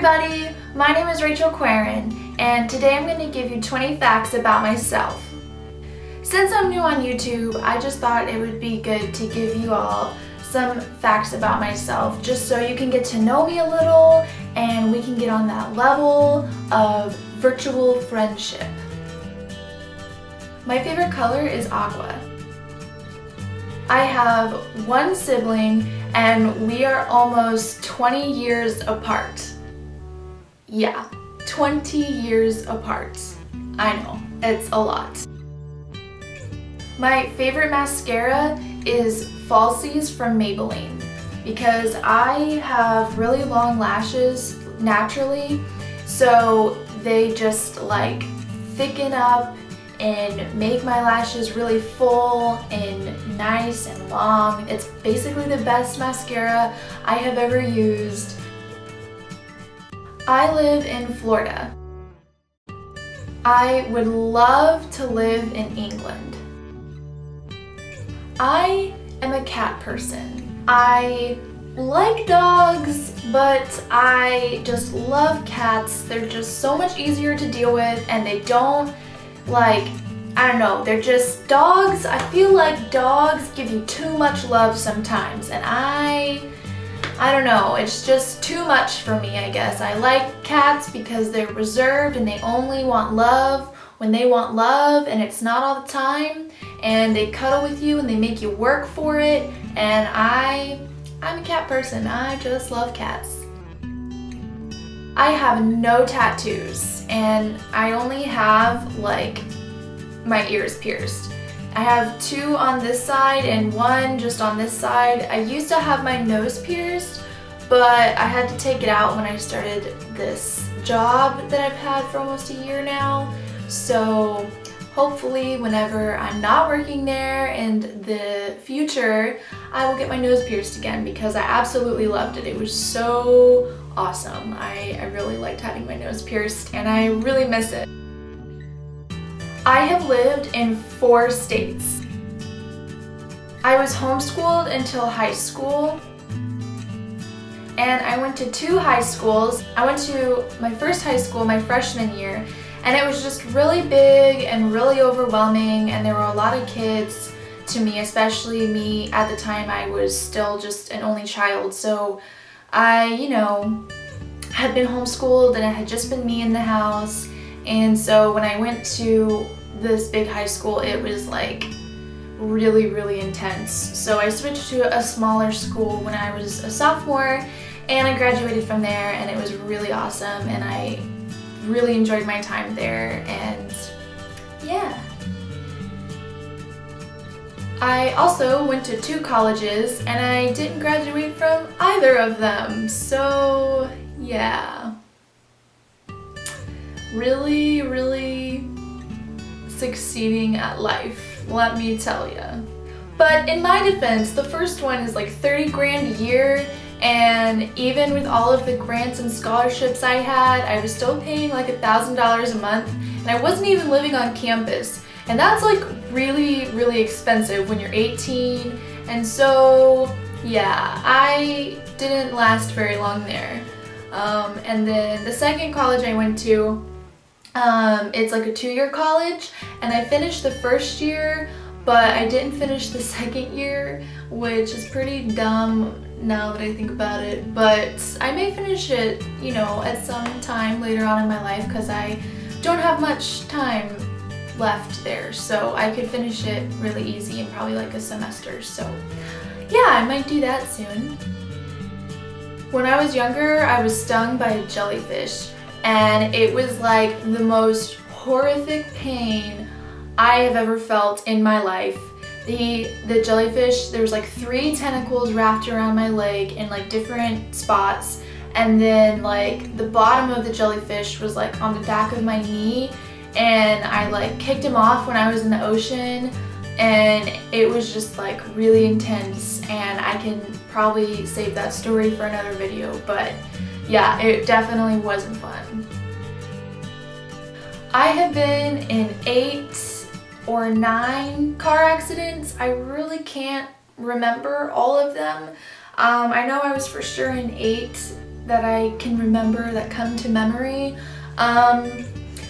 everybody, my name is Rachael and today I'm going to give you 20 facts about myself. Since I'm new on YouTube, I just thought it would be good to give you all some facts about myself just so you can get to know me a little and we can get on that level of virtual friendship. My favorite color is aqua. I have one sibling and we are almost 20 years apart. Yeah, 20 years apart. I know, it's a lot. My favorite mascara is Falsies from Maybelline because I have really long lashes naturally, so they just like thicken up and make my lashes really full and nice and long. It's basically the best mascara I have ever used. I live in Florida. I would love to live in England. I am a cat person. I like dogs, but I just love cats. They're just so much easier to deal with and they don't I don't know, they're just dogs. I feel like dogs give you too much love sometimes and I don't know, it's just too much for me, I guess. I like cats because they're reserved and they only want love when they want love, and it's not all the time, and they cuddle with you and they make you work for it, and I'm a cat person. I just love cats. I have no tattoos and I only have my ears pierced. I have 2 on this side and 1 just on this side. I used to have my nose pierced, but I had to take it out when I started this job that I've had for almost a year now. So hopefully whenever I'm not working there in the future, I will get my nose pierced again because I absolutely loved it. It was so awesome. I really liked having my nose pierced and I really miss it. I have lived in 4 states. I was homeschooled until high school, and I went to 2 high schools. I went to my first high school my freshman year, and it was just really big and really overwhelming, and there were a lot of kids to me, especially me at the time. I was still just an only child, so I, had been homeschooled and it had just been me in the house. And so when I went to this big high school, it was really, really intense. So I switched to a smaller school when I was a sophomore and I graduated from there, and it was really awesome and I really enjoyed my time there, and yeah. I also went to 2 colleges and I didn't graduate from either of them, so yeah. Really, really succeeding at life, let me tell ya. But in my defense, the first one is like 30 grand a year, and even with all of the grants and scholarships I had, I was still paying like $1,000 a month, and I wasn't even living on campus. And that's really, really expensive when you're 18, and so yeah, I didn't last very long there. And then the second college I went to, it's like a 2-year college, and I finished the first year, but I didn't finish the second year, which is pretty dumb now that I think about it, but I may finish it, at some time later on in my life because I don't have much time left there, so I could finish it really easy in probably like a semester, so yeah, I might do that soon. When I was younger, I was stung by a jellyfish, and it was like the most horrific pain I have ever felt in my life. The jellyfish, there was 3 tentacles wrapped around my leg in different spots, and then the bottom of the jellyfish was on the back of my knee, and I kicked him off when I was in the ocean, and it was just really intense, and I can probably save that story for another video, but yeah, it definitely wasn't fun. I have been in 8 or 9 car accidents. I really can't remember all of them. I know I was for sure in 8 that I can remember that come to memory.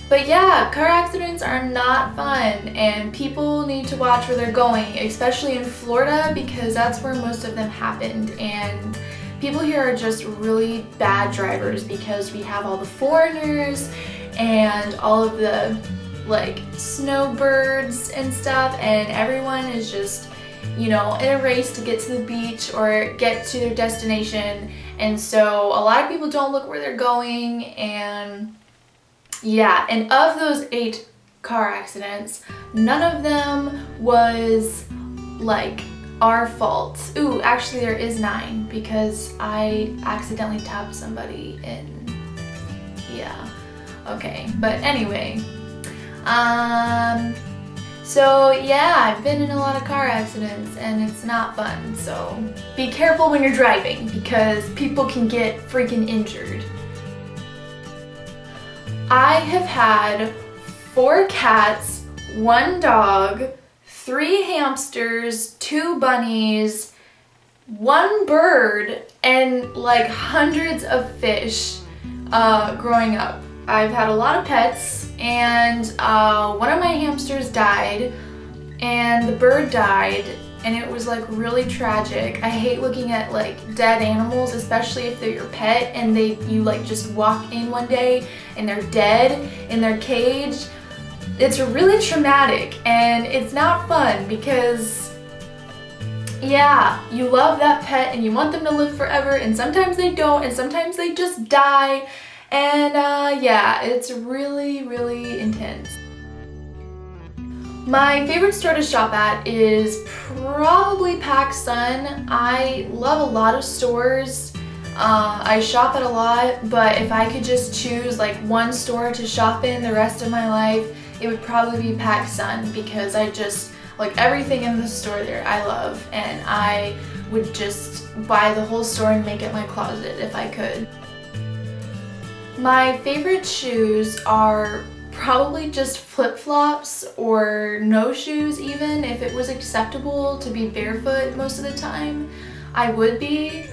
But yeah, car accidents are not fun, and people need to watch where they're going, especially in Florida, because that's where most of them happened. And people here are just really bad drivers because we have all the foreigners and all of the like snowbirds and stuff, and everyone is just, you know, in a race to get to the beach or get to their destination. And so a lot of people don't look where they're going, and yeah, and of those 8 car accidents, none of them was like our fault. Ooh, actually there is 9 because I accidentally tapped somebody in. Yeah, okay, but anyway. So yeah, I've been in a lot of car accidents and it's not fun, so be careful when you're driving because people can get freaking injured. I have had 4 cats, 1 dog, 3 hamsters, 2 bunnies, 1 bird, and like hundreds of fish growing up. I've had a lot of pets, and one of my hamsters died and the bird died, and it was like really tragic. I hate looking at like dead animals, especially if they're your pet and you like just walk in one day and they're dead in their cage. It's really traumatic and it's not fun because yeah, you love that pet and you want them to live forever, and sometimes they don't, and sometimes they just die, and yeah, it's really, really intense. My favorite store to shop at is probably PacSun. I love a lot of stores. I shop at a lot, but if I could just choose like one store to shop in the rest of my life, it would probably be PacSun, because I just like everything in the store there I love, and I would just buy the whole store and make it my closet if I could. My favorite shoes are probably just flip-flops or no shoes. Even if it was acceptable to be barefoot most of the time, I would be.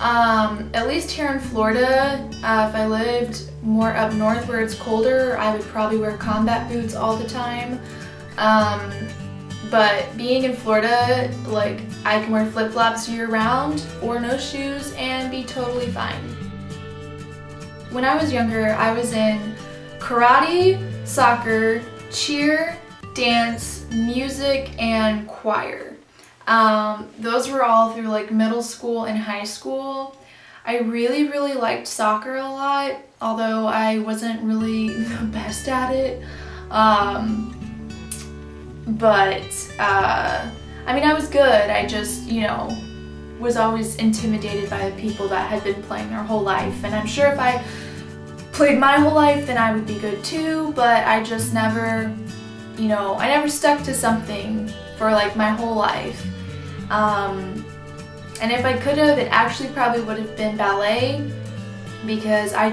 At least here in Florida, if I lived more up north where it's colder, I would probably wear combat boots all the time. But being in Florida, like, I can wear flip-flops year-round or no shoes and be totally fine. When I was younger, I was in karate, soccer, cheer, dance, music, and choir. Those were all through like middle school and high school. I really, really liked soccer a lot, although I wasn't really the best at it. I mean, I was good. I just, you know, was always intimidated by the people that had been playing their whole life. And I'm sure if I played my whole life, then I would be good too, but I just never, you know, I never stuck to something for like my whole life. And if I could have, it actually probably would have been ballet, because I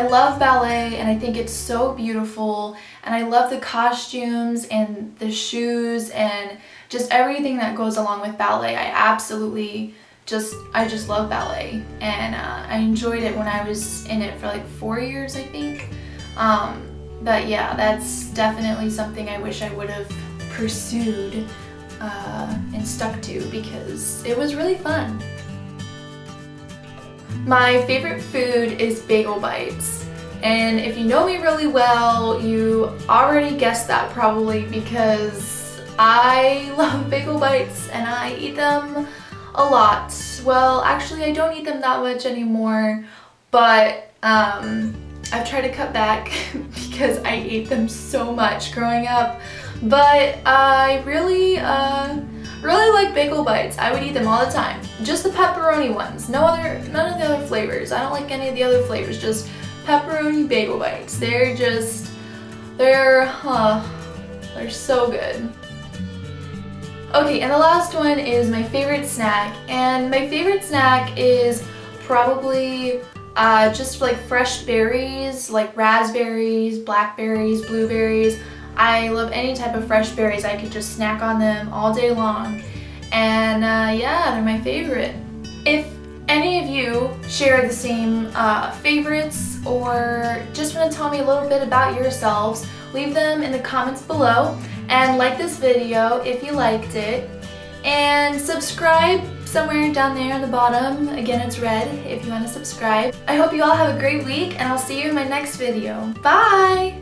love ballet and I think it's so beautiful, and I love the costumes and the shoes and just everything that goes along with ballet. I just love ballet, and I enjoyed it when I was in it for like 4 years, I think. But yeah, that's definitely something I wish I would have pursued and stuck to, because it was really fun. My favorite food is bagel bites, and if you know me really well, you already guessed that probably, because I love bagel bites and I eat them a lot. Well, actually I don't eat them that much anymore, but I've tried to cut back because I ate them so much growing up. But I really like bagel bites. I would eat them all the time. Just the pepperoni ones. None of the other flavors. I don't like any of the other flavors. Just pepperoni bagel bites. They're so good. Okay, and the last one is my favorite snack, and my favorite snack is probably just like fresh berries, like raspberries, blackberries, blueberries. I love any type of fresh berries. I could just snack on them all day long, and yeah, they're my favorite. If any of you share the same favorites or just want to tell me a little bit about yourselves, leave them in the comments below and like this video if you liked it. And subscribe somewhere down there on the bottom. Again, it's red if you want to subscribe. I hope you all have a great week and I'll see you in my next video. Bye!